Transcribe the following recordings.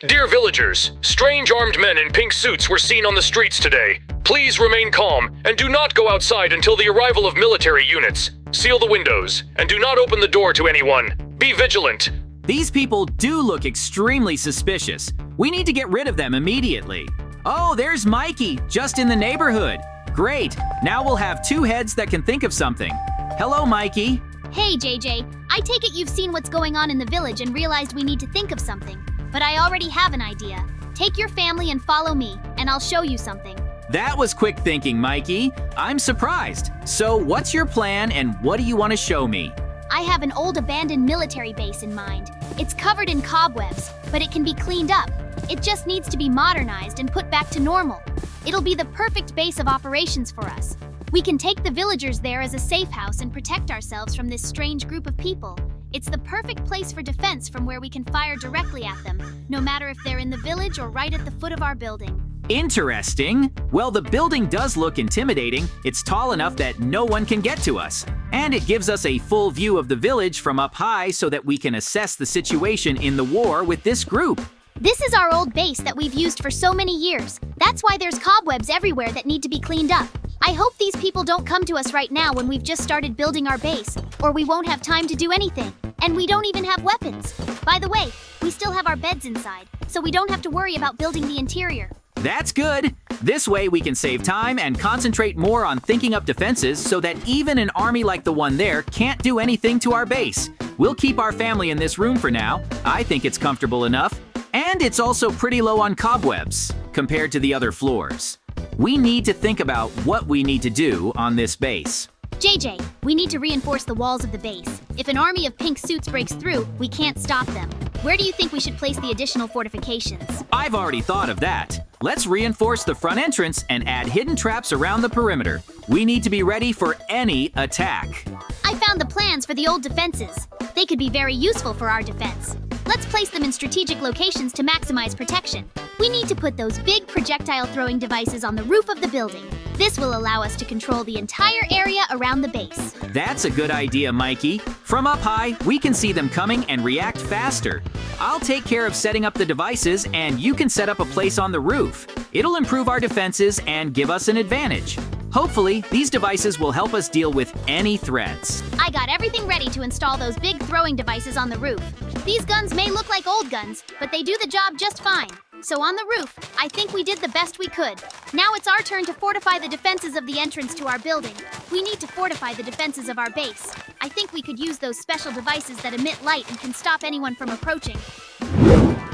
Dear villagers, strange armed men in pink suits were seen on the streets today. Please remain calm and do not go outside until the arrival of military units. Seal the windows and do not open the door to anyone. Be vigilant. These people do look extremely suspicious. We need to get rid of them immediately. Oh, there's Mikey, just in the neighborhood. Great, now we'll have two heads that can think of something. Hello, Mikey. Hey, JJ. I take it you've seen what's going on in the village and realized we need to think of something. But I already have an idea. Take your family and follow me, and I'll show you something. That was quick thinking, Mikey. I'm surprised. So what's your plan and what do you want to show me? I have an old abandoned military base in mind. It's covered in cobwebs, but it can be cleaned up. It just needs to be modernized and put back to normal. It'll be the perfect base of operations for us. We can take the villagers there as a safe house and protect ourselves from this strange group of people. It's the perfect place for defense from where we can fire directly at them, no matter if they're in the village or right at the foot of our building. Interesting. Well, the building does look intimidating. It's tall enough that no one can get to us. And it gives us a full view of the village from up high so that we can assess the situation in the war with this group. This is our old base that we've used for so many years. That's why there's cobwebs everywhere that need to be cleaned up. I hope these people don't come to us right now when we've just started building our base, or we won't have time to do anything. And we don't even have weapons. By the way, we still have our beds inside, so we don't have to worry about building the interior. That's good. This way we can save time and concentrate more on thinking up defenses so that even an army like the one there can't do anything to our base. We'll keep our family in this room for now. I think it's comfortable enough. And it's also pretty low on cobwebs compared to the other floors. We need to think about what we need to do on this base. JJ, we need to reinforce the walls of the base. If an army of pink suits breaks through, we can't stop them. Where do you think we should place the additional fortifications? I've already thought of that. Let's reinforce the front entrance and add hidden traps around the perimeter. We need to be ready for any attack. I found the plans for the old defenses. They could be very useful for our defense. Let's place them in strategic locations to maximize protection. We need to put those big projectile throwing devices on the roof of the building. This will allow us to control the entire area around the base. That's a good idea, Mikey. From up high, we can see them coming and react faster. I'll take care of setting up the devices and you can set up a place on the roof. It'll improve our defenses and give us an advantage. Hopefully, these devices will help us deal with any threats. I got everything ready to install those big throwing devices on the roof. These guns may look like old guns, but they do the job just fine. So on the roof, I think we did the best we could. Now it's our turn to fortify the defenses of the entrance to our building. We need to fortify the defenses of our base. I think we could use those special devices that emit light and can stop anyone from approaching.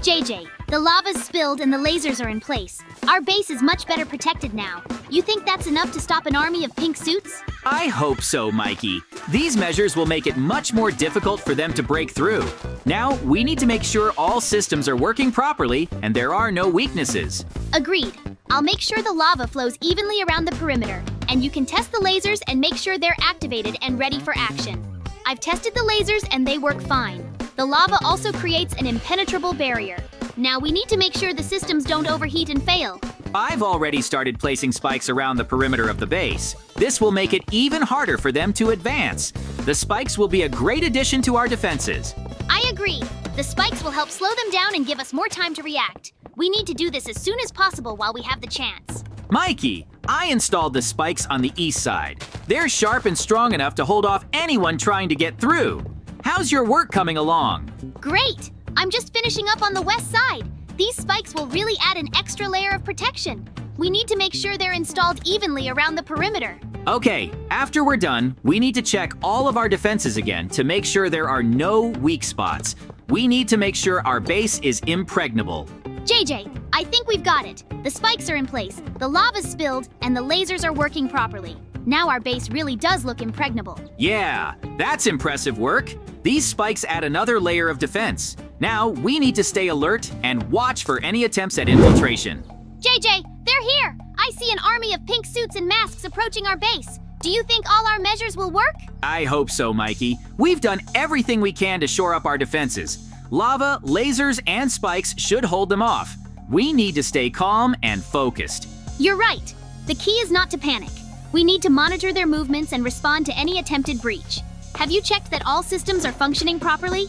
JJ, the lava's spilled and the lasers are in place. Our base is much better protected now. You think that's enough to stop an army of pink suits? I hope so, Mikey. These measures will make it much more difficult for them to break through. Now, we need to make sure all systems are working properly and there are no weaknesses. Agreed. I'll make sure the lava flows evenly around the perimeter, and you can test the lasers and make sure they're activated and ready for action. I've tested the lasers and they work fine. The lava also creates an impenetrable barrier. Now we need to make sure the systems don't overheat and fail. I've already started placing spikes around the perimeter of the base. This will make it even harder for them to advance. The spikes will be a great addition to our defenses. I agree. The spikes will help slow them down and give us more time to react. We need to do this as soon as possible while we have the chance. Mikey, I installed the spikes on the east side. They're sharp and strong enough to hold off anyone trying to get through. How's your work coming along? Great! I'm just finishing up on the west side. These spikes will really add an extra layer of protection. We need to make sure they're installed evenly around the perimeter. Okay, after we're done, we need to check all of our defenses again to make sure there are no weak spots. We need to make sure our base is impregnable. JJ, I think we've got it. The spikes are in place, the lava's spilled, and the lasers are working properly. Now our base really does look impregnable. Yeah, that's impressive work. These spikes add another layer of defense. Now, we need to stay alert and watch for any attempts at infiltration. JJ, they're here! I see an army of pink suits and masks approaching our base. Do you think all our measures will work? I hope so, Mikey. We've done everything we can to shore up our defenses. Lava, lasers, and spikes should hold them off. We need to stay calm and focused. You're right. The key is not to panic. We need to monitor their movements and respond to any attempted breach. Have you checked that all systems are functioning properly?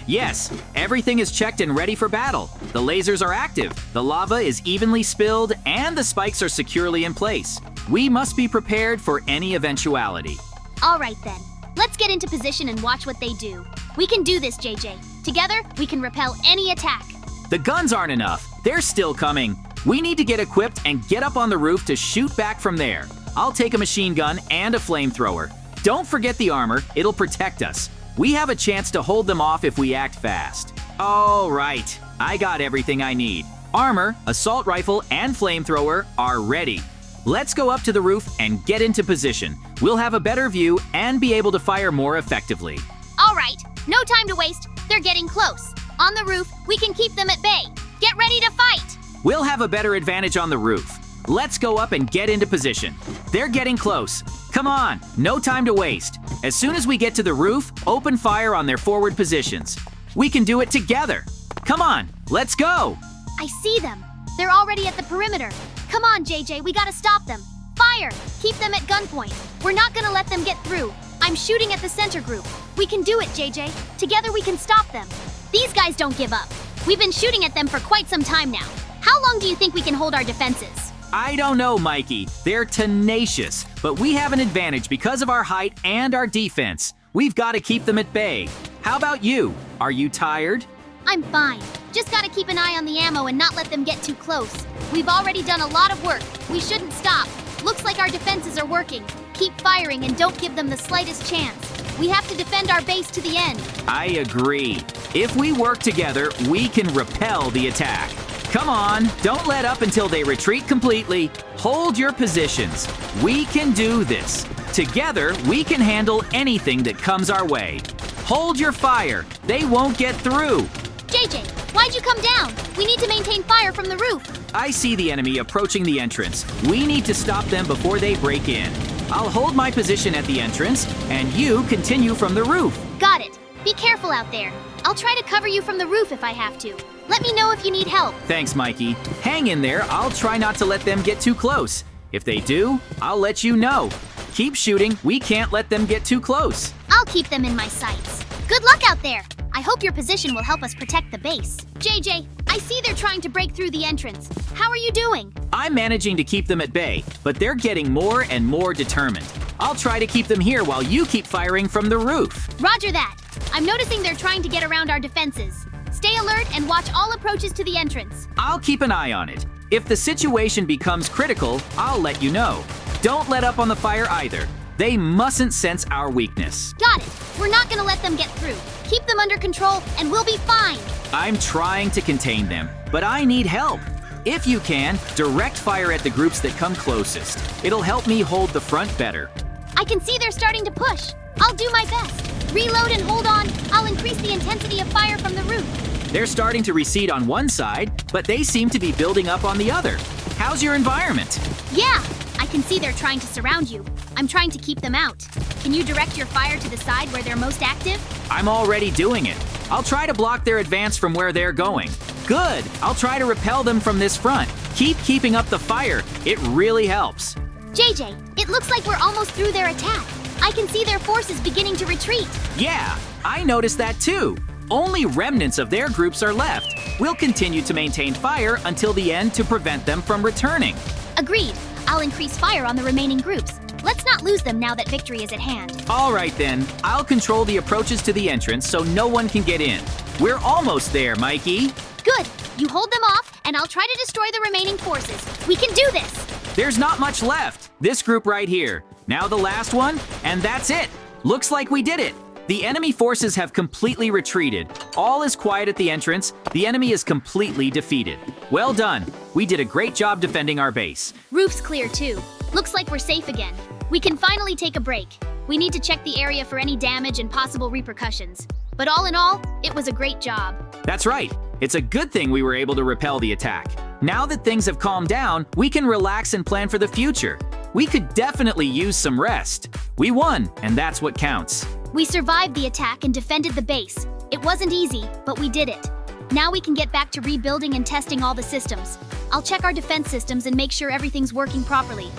Yes, everything is checked and ready for battle. The lasers are active, the lava is evenly spilled, and the spikes are securely in place. We must be prepared for any eventuality. All right then, let's get into position and watch what they do. We can do this, JJ. Together, we can repel any attack. The guns aren't enough. They're still coming. We need to get equipped and get up on the roof to shoot back from there. I'll take a machine gun and a flamethrower. Don't forget the armor, it'll protect us. We have a chance to hold them off if we act fast. All right, I got everything I need. Armor, assault rifle, and flamethrower are ready. Let's go up to the roof and get into position. We'll have a better view and be able to fire more effectively. All right, no time to waste. They're getting close. On the roof, we can keep them at bay. Get ready to fight! We'll have a better advantage on the roof. Let's go up and get into position. They're getting close. Come on, no time to waste. As soon as we get to the roof, open fire on their forward positions. We can do it together. Come on, let's go. I see them. They're already at the perimeter. Come on, JJ, we gotta stop them. Fire! Keep them at gunpoint. We're not gonna let them get through. I'm shooting at the center group. We can do it, JJ. Together we can stop them. These guys don't give up. We've been shooting at them for quite some time now. How long do you think we can hold our defenses? I don't know, Mikey. They're tenacious, but we have an advantage because of our height and our defense. We've got to keep them at bay. How about you? Are you tired? I'm fine. Just gotta keep an eye on the ammo and not let them get too close. We've already done a lot of work. We shouldn't stop. Looks like our defenses are working. Keep firing and don't give them the slightest chance. We have to defend our base to the end. I agree. If we work together, we can repel the attack. Come on, don't let up until they retreat completely. Hold your positions. We can do this. Together, we can handle anything that comes our way. Hold your fire. They won't get through. JJ, why'd you come down? We need to maintain fire from the roof. I see the enemy approaching the entrance. We need to stop them before they break in. I'll hold my position at the entrance, and you continue from the roof. Got it. Be careful out there. I'll try to cover you from the roof if I have to. Let me know if you need help. Thanks, Mikey. Hang in there. I'll try not to let them get too close. If they do, I'll let you know. Keep shooting. We can't let them get too close. I'll keep them in my sights. Good luck out there. I hope your position will help us protect the base. JJ, I see they're trying to break through the entrance. How are you doing? I'm managing to keep them at bay, but they're getting more and more determined. I'll try to keep them here while you keep firing from the roof. Roger that. I'm noticing they're trying to get around our defenses. Stay alert and watch all approaches to the entrance. I'll keep an eye on it. If the situation becomes critical, I'll let you know. Don't let up on the fire either. They mustn't sense our weakness. Got it. We're not gonna let them get through. Keep them under control and we'll be fine. I'm trying to contain them, but I need help. If you can, direct fire at the groups that come closest. It'll help me hold the front better. I can see they're starting to push. I'll do my best. Reload and hold on. I'll increase the intensity of fire from the roof. They're starting to recede on one side, but they seem to be building up on the other. How's your environment? Yeah, I can see they're trying to surround you. I'm trying to keep them out. Can you direct your fire to the side where they're most active? I'm already doing it. I'll try to block their advance from where they're going. Good! I'll try to repel them from this front. Keep keeping up the fire. It really helps. JJ, it looks like we're almost through their attack. I can see their forces beginning to retreat. Yeah, I noticed that too. Only remnants of their groups are left. We'll continue to maintain fire until the end to prevent them from returning. Agreed. I'll increase fire on the remaining groups. Let's not lose them now that victory is at hand. All right then, I'll control the approaches to the entrance so no one can get in. We're almost there, Mikey. Good. You hold them off, and I'll try to destroy the remaining forces. We can do this. There's not much left. This group right here. Now the last one, and that's it. Looks like we did it. The enemy forces have completely retreated. All is quiet at the entrance. The enemy is completely defeated. Well done. We did a great job defending our base. Roof's clear too. Looks like we're safe again. We can finally take a break. We need to check the area for any damage and possible repercussions. But all in all, it was a great job. That's right. It's a good thing we were able to repel the attack. Now that things have calmed down, we can relax and plan for the future. We could definitely use some rest. We won, and that's what counts. We survived the attack and defended the base. It wasn't easy, but we did it. Now we can get back to rebuilding and testing all the systems. I'll check our defense systems and make sure everything's working properly.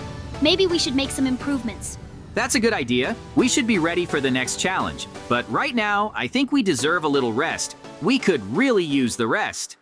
Maybe we should make some improvements. That's a good idea. We should be ready for the next challenge. But right now, I think we deserve a little rest. We could really use the rest.